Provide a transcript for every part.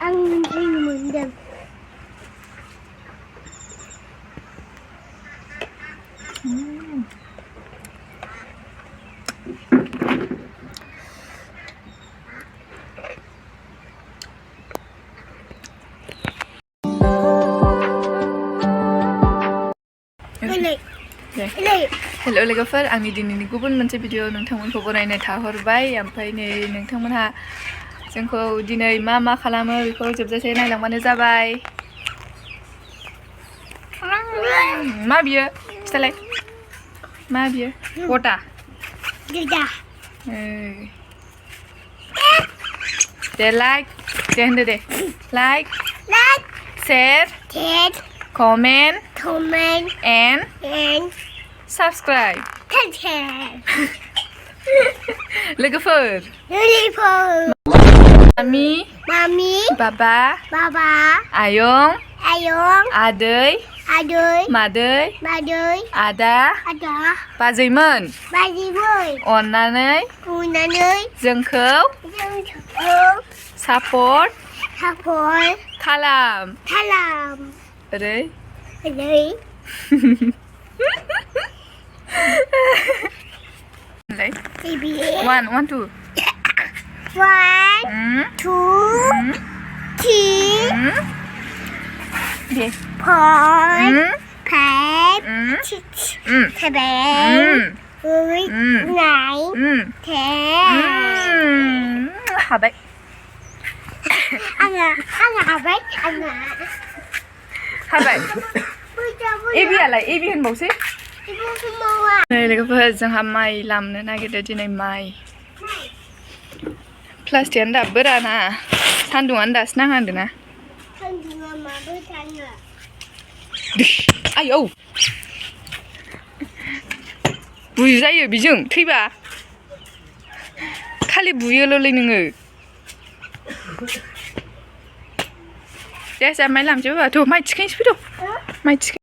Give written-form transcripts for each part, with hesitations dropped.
ăn mình đừng Hello लोगोफोर आंनि दिनैनि गुबुन मोनसे भिडिअ नोंथांमोनखौ बरायनो थाहरबाय ओमफ्राय नै नोंथांमोनहा जोंखौ दिनै मा खालामो बेखौ जोबजासे नायलांबानो जाबाय मा बियो खिथालाय मा बियो गटा गटा दे लाइक दे होनदो they like share comment and subscribe लोगोफोर मामि बाबा आयं आदै मादै आदा बाजैमोन अननानै जोंखौ सापर्ट खालाम ओरै one two 1 2 3 deh 4 5 6 7 8 9 10 habis Ana habis Ebi आलाय एबि होनबावसै नै लोगोफोर जोंहा माइ लामनो नागिरदों दिनै माइ प्लास्टिकआनो दाबो राना सान्दुंआनो दासो नांहांदों ना सान्दुंआ माबो थाङो आयौ बुजायो बिजों थैबा खालि बुयोल'लै नोङो दे जा माइ लामसै बाबा थ' माइ थिखोनोसै फैद' माइ थिखो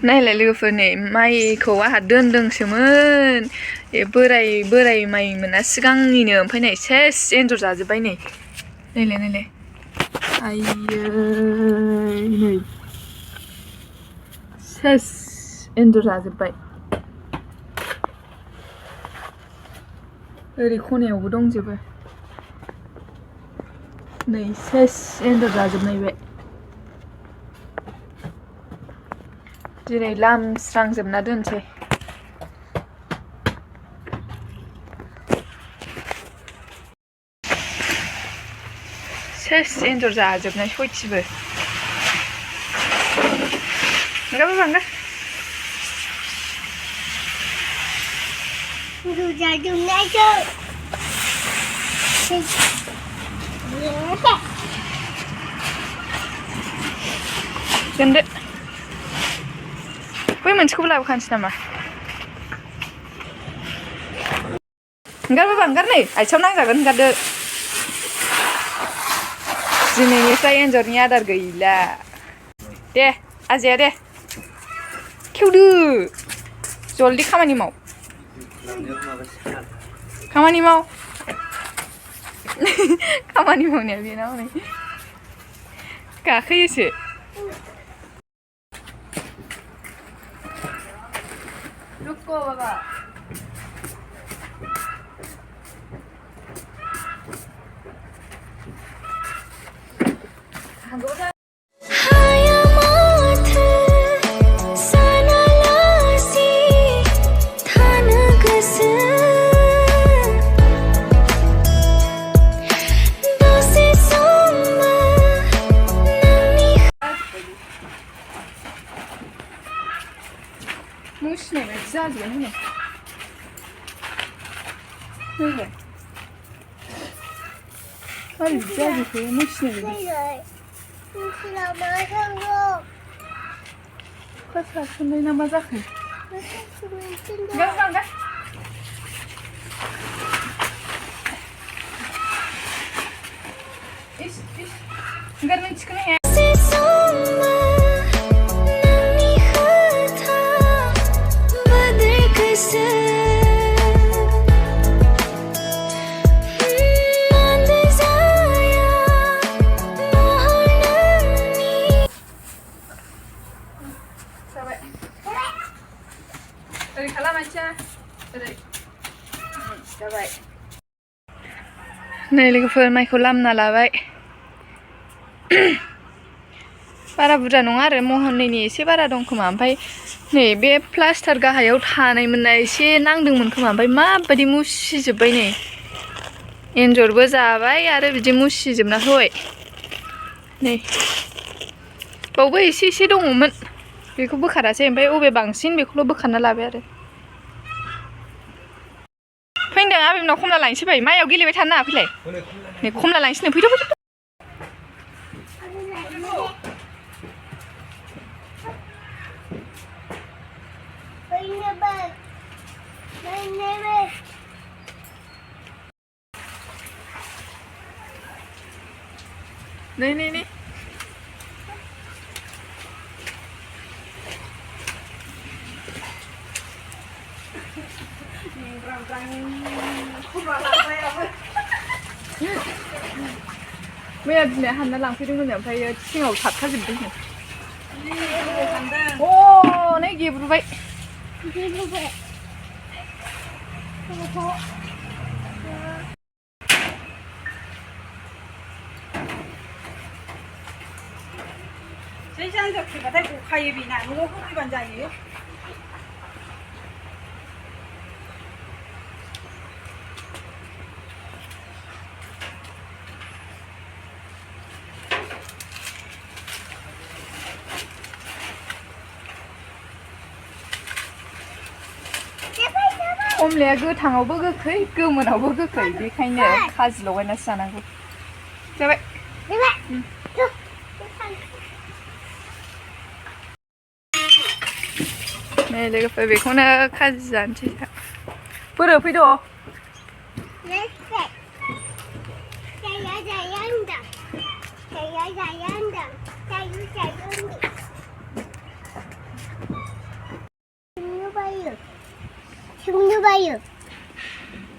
नायलाय लोगोफोर नै माइखौ आंहा दोनदोंसोमोन बोराय माइमोना सिगांनिनो ओमफ्राय नै सेस एन्जर जाजोब्बाय नै नायलाय आयै नै सेस एन्जर जाजोब्बाय ओरै खनायावबो दंजोबो नै सेस एन्जर जाजोबनाय बे दिनै लामस्रांजोबना दोनसै सेस एन्जर जाजोबनाय सयथिबो बांगा दोनदो बै मोनसेखौबो लाबोखानोसै नामा ओंखार नै आथिङाव नांजागोन ओंखारदो दिनैनिफ्राय एन्जरनि आदार गैला दे आजाया दे खेवदो जल्दि खामानि माव खामानि मावनाया बेना हनै गाखोयोसो रुको बाबा मुसिनाय बायदि जाजोबगोन हनै नैलाय मारै बिदि जाजोबखो मुसिनाय बायदि अखा सारसननाय ना मा जाखो गांगा ओंखारनो थिखोनो हाया नै लोगोफोर माइखौ लामना लाबाय बारा बुरजा नङा आरो महननैनि एसे बारा दं खोमा ओमफ्राय नै बे प्लास्टार गाहायाव थानायमोनना एसे नांदोंमोन खोमा ओमफ्राय माबायदि मुसिजोब्बाय नै एन्जरबो जाबाय आरो बिदि मुसिजोबना होबाय नै बावबो एसे एसे दङमोन बेखौ बोखारासै ओमफ्राय अबे बांसिन बेखौल' बोखारना लाबाय आरो फैदों आबैनाव खमला लायनोसै फै माइयाव गेलेबाय थानो नाङा फैलाय नै खमला लायनोसै फैदो फैदो नै नै नै मैया बिमाया हानना लांफैदोंमोन ओमफ्राय सिङाव थाबथाजोबदों अ नै गेब्रुबाय जै जानजोबबाथाय गखायो बेना न'आव होफैबानो जायो खमलाया गोथाङावबो गोखै गोमोनावबो गोखै बेखायनो खाजि लगायनासो जानांगौ जाबाय नै लोगोफोर बेखौनो खाजि जानोसै बोरो फैद'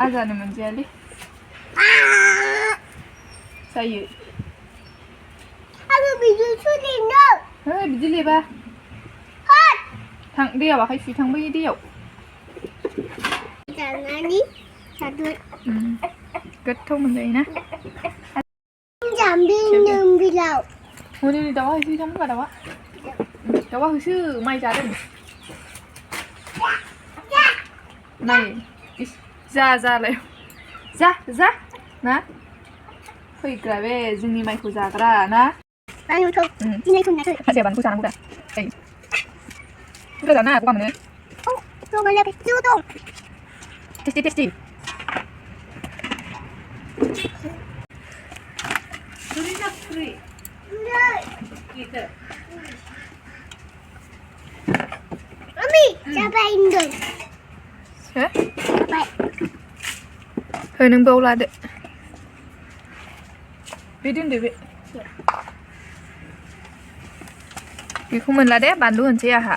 आजानो मोनजायालै जायो बिदि लेबा थां दैयाव आखाइ सुयो थां बै दैयाव गोथाव मोनजायोना हनै दाउआ होसो थां होनबा दाउआ होसो माइ जादों नाय जालाय जा ना फैग्रा बे जोंनि माइखौ जाग्रा ना खाजिया बानलुखौ जानांगौ दा बुरजा जाना गगा मोनो टेस्टि हो नों बाव लादो बे दोनदो बेखौ मोनला दे बानलु होनसै आहा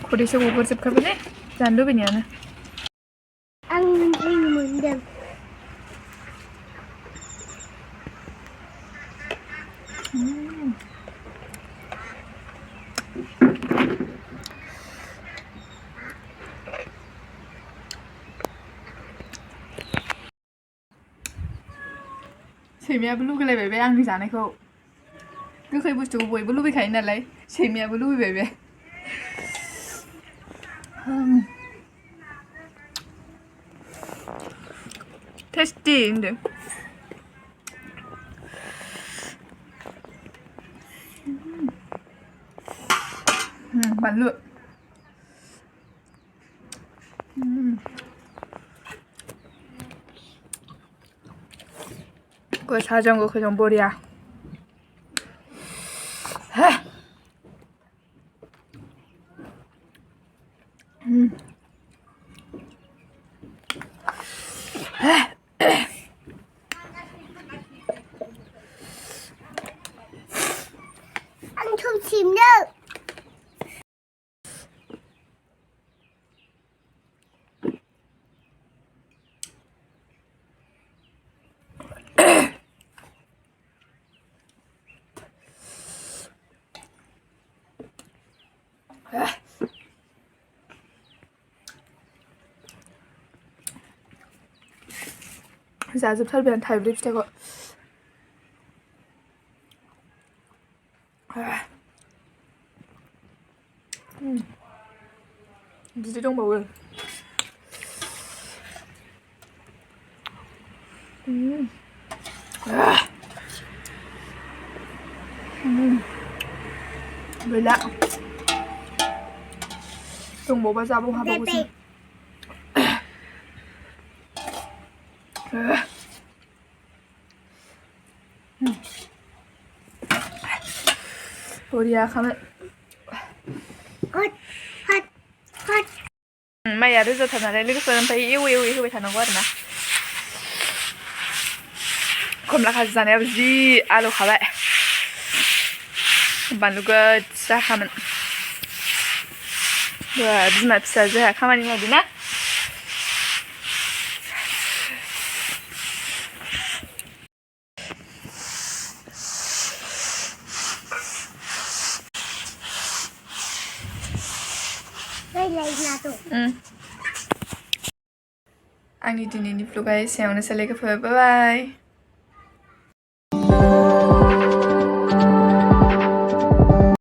खदैसो गबोजोबखाबायलै जानो लुबैनायानो आं मोनदों सैमायाबो लुगैलायबाय बे आंनि जानायखौ गोखै बुस्थुखौ बयबो लुबैखायो नालाय सैमायाबो लुबैबाय बे टेस्टि होनदों बानलु गोसाजों गोखैजों बरिया ăn thum chìm đâu जाजोबथारबाय आं थाइब्रै फिथाइखौ बिदि दंबावो गैला दंबावबा जाबाव हाबावगौसो बरिया खामोन माइया रोजाथार नालाय लोगोफोर ओमफ्राय एवै होबाय थानांगौ आरोना खमला खाजि जानायाबो जि आलौ खाबाय बानलु गोजाखामोन बिमा फिसाजोहा खामानि मावदों ना आंनि दिनैनि भ्लगा एसेयावनोसै लोगोफोर बाय बाय